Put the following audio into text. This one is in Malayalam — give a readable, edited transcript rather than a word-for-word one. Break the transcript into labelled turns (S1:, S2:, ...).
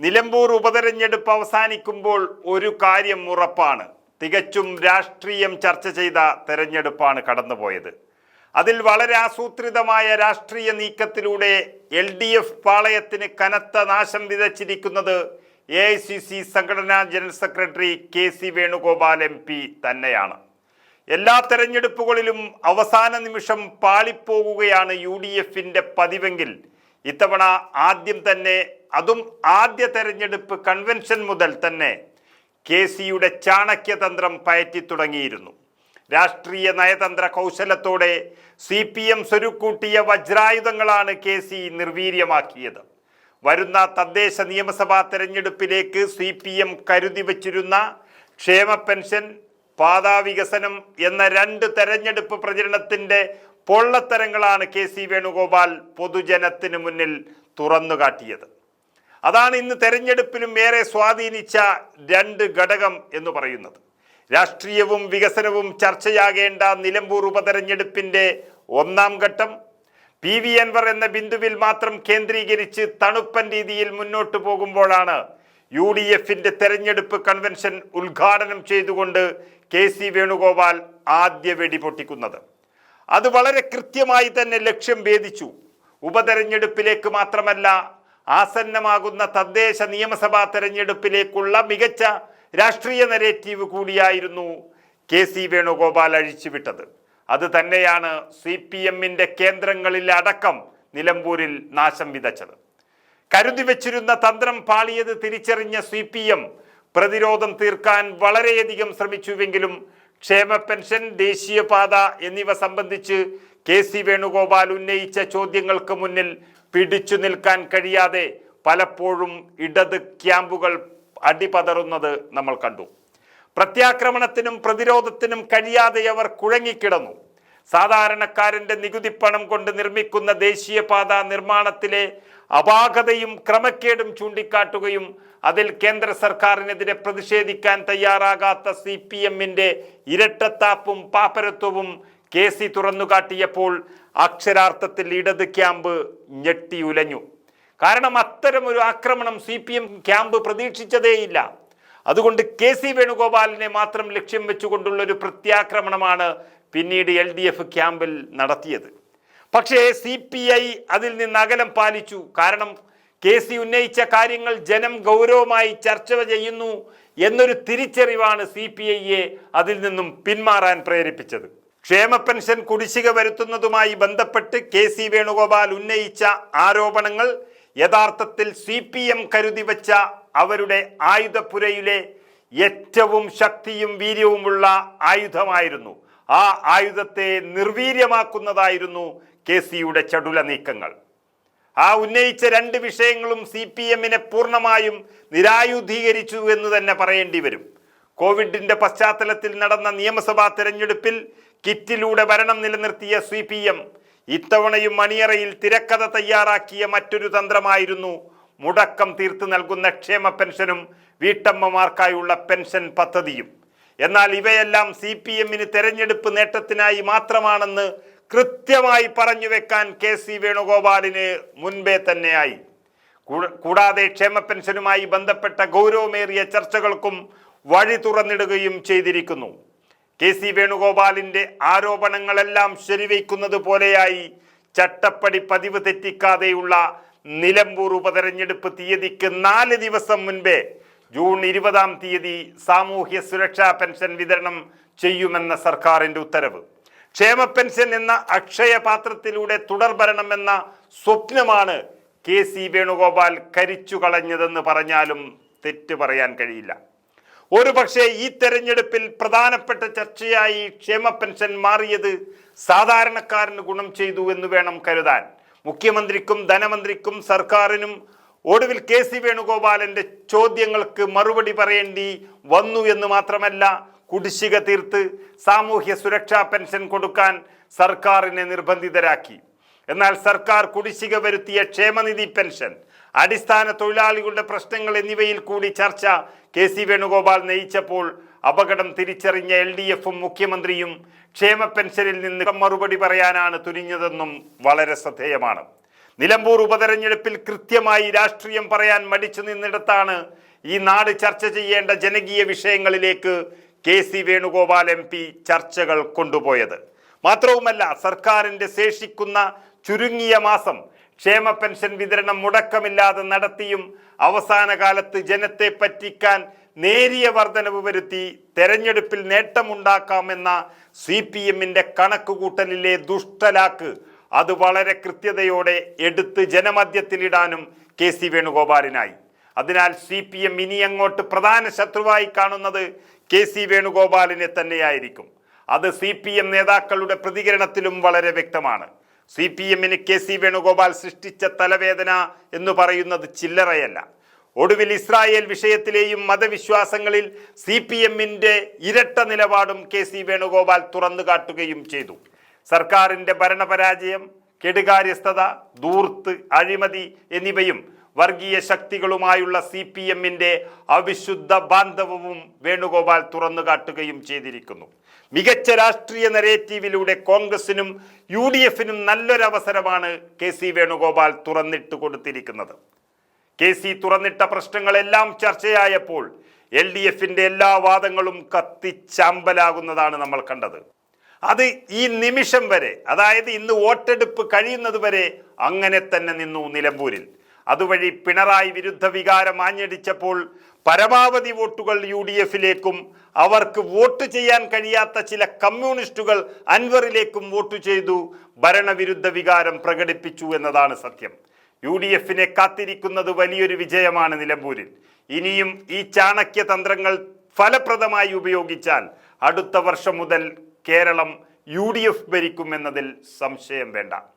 S1: നിലമ്പൂർ ഉപതെരഞ്ഞെടുപ്പ് അവസാനിക്കുമ്പോൾ ഒരു കാര്യം ഉറപ്പാണ്. തികച്ചും രാഷ്ട്രീയം ചർച്ച ചെയ്ത തെരഞ്ഞെടുപ്പാണ് കടന്നുപോയത്. അതിൽ വളരെ ആസൂത്രിതമായ രാഷ്ട്രീയ നീക്കത്തിലൂടെ LDF പാളയത്തിന് കനത്ത നാശം വിതച്ചിരിക്കുന്നത് AICC സംഘടനാ general secretary KC Venugopal MP തന്നെയാണ്. എല്ലാ തെരഞ്ഞെടുപ്പുകളിലും അവസാന നിമിഷം പാളിപ്പോകുകയാണ് UDFന്റെ പതിവെങ്കിൽ ഇത്തവണ ആദ്യം തന്നെ, അതും ആദ്യ തെരഞ്ഞെടുപ്പ് കൺവെൻഷൻ മുതൽ തന്നെ KCയുടെ ചാണക്യതന്ത്രം പയറ്റി തുടങ്ങിയിരുന്നു. രാഷ്ട്രീയ നയതന്ത്ര കൗശലത്തോടെ CPM സ്വരുക്കൂട്ടിയ വജ്രായുധങ്ങളാണ് KC നിർവീര്യമാക്കിയത്. വരുന്ന തദ്ദേശ നിയമസഭാ തെരഞ്ഞെടുപ്പിലേക്ക് CPM കരുതി വച്ചിരുന്ന ക്ഷേമ പെൻഷൻ, പാതാ വികസനം എന്ന 2 തെരഞ്ഞെടുപ്പ് പ്രചരണത്തിന്റെ പൊള്ളത്തരങ്ങളാണ് KC വേണുഗോപാൽ പൊതുജനത്തിന് മുന്നിൽ തുറന്നുകാട്ടിയത്. അതാണ് ഇന്ന് തെരഞ്ഞെടുപ്പിലും ഏറെ സ്വാധീനിച്ച 2 ഘടകം എന്ന് പറയുന്നത്. രാഷ്ട്രീയവും വികസനവും ചർച്ചയാകേണ്ട നിലമ്പൂർ ഉപതെരഞ്ഞെടുപ്പിന്റെ 1ാം ഘട്ടം PV അൻവർ എന്ന ബിന്ദുവിൽ മാത്രം കേന്ദ്രീകരിച്ച് തണുപ്പൻ രീതിയിൽ മുന്നോട്ട് പോകുമ്പോഴാണ് UDFന്റെ തെരഞ്ഞെടുപ്പ് കൺവെൻഷൻ ഉദ്ഘാടനം ചെയ്തുകൊണ്ട് KC വേണുഗോപാൽ ആദ്യ വെടി പൊട്ടിക്കുന്നത്. അത് വളരെ കൃത്യമായി തന്നെ ലക്ഷ്യം ഭേദിച്ചു. ഉപതെരഞ്ഞെടുപ്പിലേക്ക് മാത്രമല്ല, ആസന്നമാകുന്ന തദ്ദേശ നിയമസഭാ തെരഞ്ഞെടുപ്പിലേക്കുള്ള മികച്ച രാഷ്ട്രീയ നരേറ്റീവ് കൂടിയായിരുന്നു KC വേണുഗോപാൽ അഴിച്ചുവിട്ടത്. അത് തന്നെയാണ് CPMന്റെ കേന്ദ്രങ്ങളിൽ അടക്കം നിലമ്പൂരിൽ നാശം വിതച്ചത്. കരുതി വെച്ചിരുന്ന തന്ത്രം പാളിയത് തിരിച്ചറിഞ്ഞ CPM പ്രതിരോധം തീർക്കാൻ വളരെയധികം ശ്രമിച്ചുവെങ്കിലും ക്ഷേമ പെൻഷൻ, ദേശീയപാത എന്നിവ സംബന്ധിച്ച് KC വേണുഗോപാൽ ഉന്നയിച്ച ചോദ്യങ്ങൾക്ക് മുന്നിൽ പിടിച്ചു നിൽക്കാൻ കഴിയാതെ പലപ്പോഴും ഇടത് ക്യാമ്പുകൾ അടിപതറുന്നത് നമ്മൾ കണ്ടു. പ്രത്യാക്രമണത്തിനും പ്രതിരോധത്തിനും കഴിയാതെ അവർ കുഴങ്ങിക്കിടന്നു. സാധാരണക്കാരന്റെ നികുതിപ്പണം കൊണ്ട് നിർമ്മിക്കുന്ന ദേശീയപാത നിർമ്മാണത്തിലെ അപാകതയും ക്രമക്കേടും ചൂണ്ടിക്കാട്ടുകയും അതിൽ കേന്ദ്ര സർക്കാരിനെതിരെ പ്രതിഷേധിക്കാൻ തയ്യാറാകാത്ത CPMന്റെ ഇരട്ടത്താപ്പും പാപ്പരത്വവും KC തുറന്നുകാട്ടിയപ്പോൾ അക്ഷരാർത്ഥത്തിൽ ഇടത് ക്യാമ്പ് ഞെട്ടിയുലഞ്ഞു. കാരണം അത്തരമൊരു ആക്രമണം CPM ക്യാമ്പ് പ്രതീക്ഷിച്ചതേയില്ല. അതുകൊണ്ട് KC വേണുഗോപാലിനെ മാത്രം ലക്ഷ്യം വെച്ചുകൊണ്ടുള്ള ഒരു പ്രത്യാക്രമണമാണ് പിന്നീട് LDF ക്യാമ്പിൽ നടത്തിയത്. പക്ഷേ CPI അതിൽ നിന്ന് അകലം പാലിച്ചു. കാരണം KC ഉന്നയിച്ച കാര്യങ്ങൾ ജനം ഗൗരവമായി ചർച്ച ചെയ്യുന്നു എന്നൊരു തിരിച്ചറിവാണ് CPIയെ അതിൽ നിന്നും പിന്മാറാൻ പ്രേരിപ്പിച്ചത്. ക്ഷേമ പെൻഷൻ കുടിശ്ശിക വരുത്തുന്നതുമായി ബന്ധപ്പെട്ട് KC വേണുഗോപാൽ ഉന്നയിച്ച ആരോപണങ്ങൾ യഥാർത്ഥത്തിൽ CPM കരുതി വച്ച അവരുടെ ആയുധപ്പുരയിലെ ഏറ്റവും ശക്തിയും വീര്യവുമുള്ള ആയുധമായിരുന്നു. ആ ആയുധത്തെ നിർവീര്യമാക്കുന്നതായിരുന്നു KCയുടെ ചടുല നീക്കങ്ങൾ. ആ ഉന്നയിച്ച 2 വിഷയങ്ങളും CPMനെ പൂർണ്ണമായും നിരായുധീകരിച്ചു എന്ന് തന്നെ പറയേണ്ടി വരും. കോവിഡിന്റെ പശ്ചാത്തലത്തിൽ നടന്ന നിയമസഭാ തെരഞ്ഞെടുപ്പിൽ കിറ്റിലൂടെ ഭരണം നിലനിർത്തിയ CPM ഇത്തവണയും മണിയറയിൽ തിരക്കഥ തയ്യാറാക്കിയ മറ്റൊരു തന്ത്രമായിരുന്നു മുടക്കം തീർത്ത് നൽകുന്ന ക്ഷേമ പെൻഷനും വീട്ടമ്മമാർക്കായുള്ള പെൻഷൻ പദ്ധതിയും. എന്നാൽ ഇവയെല്ലാം CPMന് തെരഞ്ഞെടുപ്പ് നേട്ടത്തിനായി മാത്രമാണെന്ന് കൃത്യമായി പറഞ്ഞു വെക്കാൻ KC വേണുഗോപാലിന് മുൻപേ തന്നെയായി. കൂടാതെ ക്ഷേമ പെൻഷനുമായി ബന്ധപ്പെട്ട ഗൗരവമേറിയ ചർച്ചകൾക്കും വഴി തുറന്നിടുകയും ചെയ്തിരിക്കുന്നു. KC വേണുഗോപാലിന്റെ ആരോപണങ്ങളെല്ലാം ശരിവയ്ക്കുന്നത് പോലെയായി ചട്ടപ്പടി പതിവ് തെറ്റിക്കാതെയുള്ള നിലമ്പൂർ ഉപതെരഞ്ഞെടുപ്പ് തീയതിക്ക് 4 ദിവസം മുൻപേ ജൂൺ 20-ാം തീയതി സാമൂഹ്യ സുരക്ഷാ പെൻഷൻ വിതരണം ചെയ്യുമെന്ന സർക്കാരിന്റെ ഉത്തരവ്. ക്ഷേമ പെൻഷൻ എന്ന അക്ഷയപാത്രത്തിലൂടെ തുടർഭരണം എന്ന സ്വപ്നമാണ് KC വേണുഗോപാൽ കരിച്ചു കളഞ്ഞതെന്ന് പറഞ്ഞാലും തെറ്റ് പറയാൻ കഴിയില്ല. ഒരുപക്ഷെ ഈ തെരഞ്ഞെടുപ്പിൽ പ്രധാനപ്പെട്ട ചർച്ചയായി ക്ഷേമ പെൻഷൻ മാറിയത് സാധാരണക്കാരന് ഗുണം ചെയ്തു എന്ന് വേണം കരുതാൻ. മുഖ്യമന്ത്രിക്കും ധനമന്ത്രിക്കും സർക്കാരിനും ഒടുവിൽ KC വേണുഗോപാലിന്റെ ചോദ്യങ്ങൾക്ക് മറുപടി പറയേണ്ടി വന്നു എന്ന് മാത്രമല്ല, കുടിശ്ശിക തീർത്ത് സാമൂഹ്യ സുരക്ഷാ പെൻഷൻ കൊടുക്കാൻ സർക്കാരിനെ നിർബന്ധിതരാക്കി. എന്നാൽ സർക്കാർ കുടിശ്ശിക വരുത്തിയ ക്ഷേമനിധി പെൻഷൻ, അടിസ്ഥാന തൊഴിലാളികളുടെ പ്രശ്നങ്ങൾ എന്നിവയിൽ കൂടി ചർച്ച KC വേണുഗോപാൽ നയിച്ചപ്പോൾ അപകടം തിരിച്ചറിഞ്ഞ LDFും മുഖ്യമന്ത്രിയും ക്ഷേമ പെൻഷനിൽ നിന്ന് മറുപടി പറയാനാണ് തുനിഞ്ഞതെന്നും വളരെ ശ്രദ്ധേയമാണ്. നിലമ്പൂർ ഉപതെരഞ്ഞെടുപ്പിൽ കൃത്യമായി രാഷ്ട്രീയം പറയാൻ മടിച്ചു നിന്നിടത്താണ് ഈ നാട് ചർച്ച ചെയ്യേണ്ട ജനകീയ വിഷയങ്ങളിലേക്ക് KC വേണുഗോപാൽ MP ചർച്ചകൾ കൊണ്ടുപോയത്. മാത്രവുമല്ല, സർക്കാരിൻ്റെ ശേഷിക്കുന്ന ചുരുങ്ങിയ മാസം ക്ഷേമ പെൻഷൻ വിതരണം മുടക്കമില്ലാതെ നടത്തിയും അവസാന കാലത്ത് ജനത്തെ പറ്റിക്കാൻ നേരിയ വർധനവ് വരുത്തി തെരഞ്ഞെടുപ്പിൽ നേട്ടമുണ്ടാക്കാമെന്ന CPM-ന്റെ കണക്കുകൂട്ടലിലെ ദുഷ്ടലാക്ക് അത് വളരെ കൃത്യതയോടെ എടുത്ത് ജനമധ്യത്തിലിടാനും KC വേണുഗോപാലിനായി. അതിനാൽ CPM ഇനി അങ്ങോട്ട് പ്രധാന ശത്രുവായി കാണുന്നത് KC വേണുഗോപാലിനെ തന്നെയായിരിക്കും. അത് CPM നേതാക്കളുടെ പ്രതികരണത്തിലും വളരെ വ്യക്തമാണ്. CPM-ന് KC വേണുഗോപാൽ സൃഷ്ടിച്ച തലവേദന എന്ന് പറയുന്നത് ചില്ലറയല്ല. ഒടുവിൽ ഇസ്രായേൽ വിഷയത്തിലെയും മതവിശ്വാസങ്ങളിൽ CPM-ന്റെ ഇരട്ട നിലപാടും KC വേണുഗോപാൽ തുറന്നു കാട്ടുകയും ചെയ്തു. സർക്കാരിൻ്റെ ഭരണപരാജയം, കെടുകാര്യസ്ഥത, ധൂർത്ത്, അഴിമതി എന്നിവയും വർഗീയ ശക്തികളുമായുള്ള CPM-ന്റെ അവിശുദ്ധ ബാന്ധവവും വേണുഗോപാൽ തുറന്നു കാട്ടുകയും ചെയ്തിരിക്കുന്നു. മികച്ച രാഷ്ട്രീയ നരേറ്റീവിലൂടെ കോൺഗ്രസിനും UDF-നും നല്ലൊരവസരമാണ് KC വേണുഗോപാൽ തുറന്നിട്ട് കൊടുത്തിരിക്കുന്നത്. KC തുറന്നിട്ട പ്രശ്നങ്ങളെല്ലാം ചർച്ചയായപ്പോൾ LDF-ന്റെ എല്ലാ വാദങ്ങളും കത്തിച്ചാമ്പലാകുന്നതാണ് നമ്മൾ കണ്ടത്. അത് ഈ നിമിഷം വരെ, അതായത് ഇന്ന് വോട്ടെടുപ്പ് കഴിയുന്നത് വരെ അങ്ങനെ തന്നെ നിന്നു നിലമ്പൂരിൽ. അതുവഴി പിണറായി വിരുദ്ധ വികാരം ആഞ്ഞടിച്ചപ്പോൾ പരമാവധി വോട്ടുകൾ UDF-ലേക്കും അവർക്ക് വോട്ട് ചെയ്യാൻ കഴിയാത്ത ചില കമ്മ്യൂണിസ്റ്റുകൾ അൻവറിലേക്കും വോട്ട് ചെയ്തു ഭരണവിരുദ്ധ വികാരം പ്രകടിപ്പിച്ചു എന്നതാണ് സത്യം. UDF-നെ കാത്തിരിക്കുന്നത് വലിയൊരു വിജയമാണ് നിലമ്പൂരിൽ. ഇനിയും ഈ ചാണക്യ തന്ത്രങ്ങൾ ഫലപ്രദമായി ഉപയോഗിച്ചാൽ അടുത്ത വർഷം മുതൽ കേരളം UDF ഭരിക്കുമെന്നതിൽ സംശയം വേണ്ട.